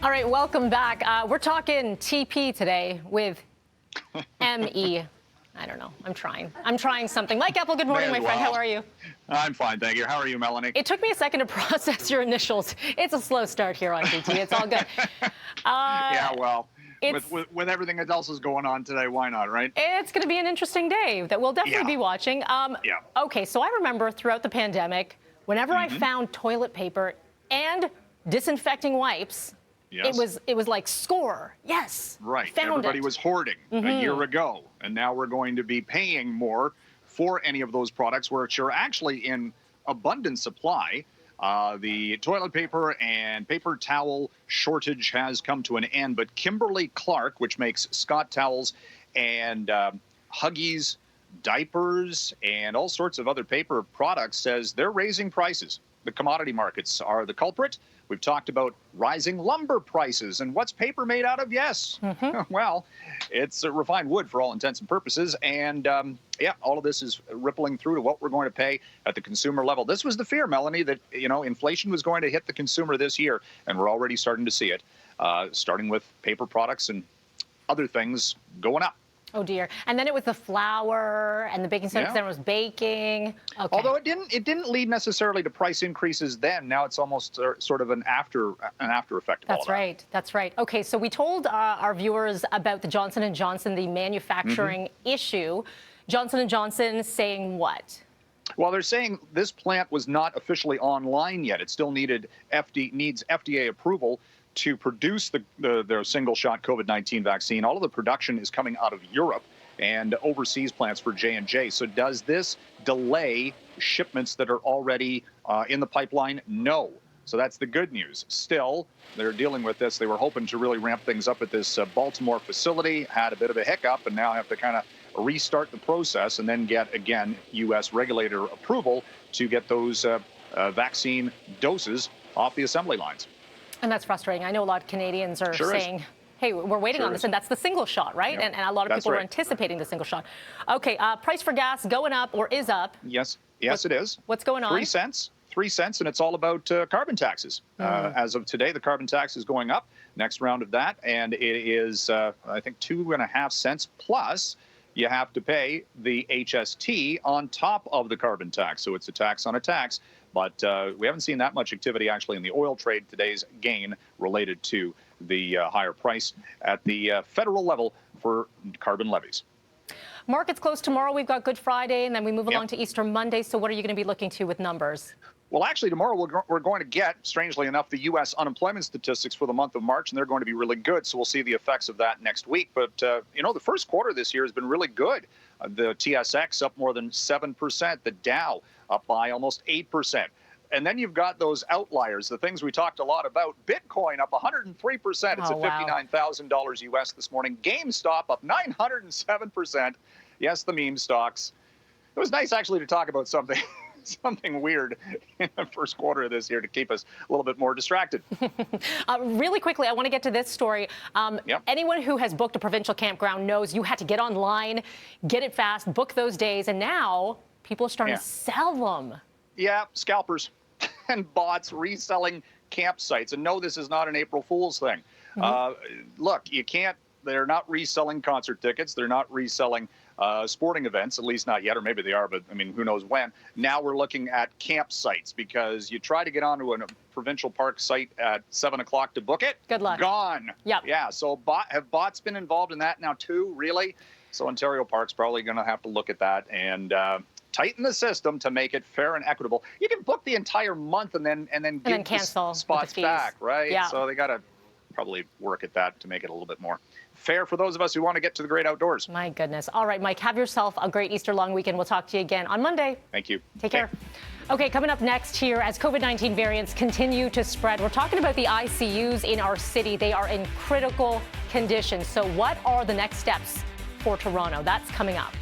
All right, welcome back. We're talking TP today with ME. I don't know. I'm trying something. Mike Eppel, good morning, my friend. How are you? I'm fine, thank you. How are you, Melanie? It took me a second to process your initials. It's a slow start here on TT. It's all good. Yeah, well, with everything else is going on today, why not, right? It's going to be an interesting day that we'll definitely be watching. Yeah. Okay, so I remember throughout the pandemic, whenever I found toilet paper and disinfecting wipes, Yes. it was like score. Yes. Right. Found Everybody it. was hoarding a year ago, and now we're going to be paying more for any of those products which are actually in abundant supply. The toilet paper and paper towel shortage has come to an end, but Kimberly-Clark, which makes Scott towels and Huggies, diapers, and all sorts of other paper products, says they're raising prices. The commodity markets are the culprit. We've talked about rising lumber prices. And what's paper made out of? Yes. Well, it's refined wood for all intents and purposes. And yeah, all of this is rippling through to what we're going to pay at the consumer level. This was the fear, Melanie, that, inflation was going to hit the consumer this year. And we're already starting to see it, starting with paper products and other things going up. Oh dear! And then it was the flour and the baking soda. Then it was baking. Okay. Although it didn't lead necessarily to price increases then. Now it's almost sort of an after effect. That's right. That's right. Okay, so we told our viewers about the Johnson & Johnson, the manufacturing issue. Johnson & Johnson saying what? Well, they're saying this plant was not officially online yet. It still needs FDA approval to produce their single-shot COVID-19 vaccine. All of the production is coming out of Europe and overseas plants for J&J. So does this delay shipments that are already in the pipeline? No. So that's the good news. Still, they're dealing with this. They were hoping to really ramp things up at this Baltimore facility, had a bit of a hiccup, and now have to kind of restart the process and then get, again, U.S. regulator approval to get those vaccine doses off the assembly lines. And that's frustrating. I know a lot of Canadians are saying, hey, we're waiting on this, and that's the single shot, right? Yep. And a lot of people are anticipating the single shot. Okay, price for gas going up or is up. Yes, it is. What's going on? 3 cents. 3 cents, and it's all about carbon taxes. As of today, the carbon tax is going up. Next round of that, and it is, I think, 2.5 cents plus. You have to pay the HST on top of the carbon tax. So it's a tax on a tax. But we haven't seen that much activity actually in the oil trade. Today's gain related to the higher price at the federal level for carbon levies. Markets close tomorrow. We've got Good Friday, and then we move along to Easter Monday. So what are you going to be looking to with numbers? Well, actually, tomorrow we're going to get, strangely enough, the U.S. unemployment statistics for the month of March, and they're going to be really good. So we'll see the effects of that next week. But, the first quarter this year has been really good. The TSX up more than 7%. The Dow up by almost 8%. And then you've got those outliers, the things we talked a lot about. Bitcoin up 103%. It's at $59,000 U.S. this morning. GameStop up 907%. Yes, the meme stocks. It was nice, actually, to talk about something weird in the first quarter of this year to keep us a little bit more distracted. Really quickly, I want to get to this story. Anyone who has booked a provincial campground knows you had to get online, get it fast, book those days, and now people are starting to sell them. Yeah, scalpers and bots reselling campsites. And no, this is not an April Fool's thing. Look, you can't, they're not reselling concert tickets. They're not reselling sporting events, at least not yet, or maybe they are, but I mean, who knows when. Now we're looking at campsites because you try to get onto a provincial park site at 7 o'clock to book it. Good luck. Gone. Yep. Yeah. So have bots been involved in that now too? Really? So Ontario Park's probably going to have to look at that and tighten the system to make it fair and equitable. You can book the entire month and then give cancel spots back, right? Yeah. So they got to probably work at that to make it a little bit more fair for those of us who want to get to the great outdoors. My goodness. All right, Mike, have yourself a great Easter long weekend. We'll talk to you again on Monday. Thank you. Take care. Okay, coming up next here, as COVID-19 variants continue to spread, we're talking about the ICUs in our city. They are in critical condition. So what are the next steps for Toronto? That's coming up.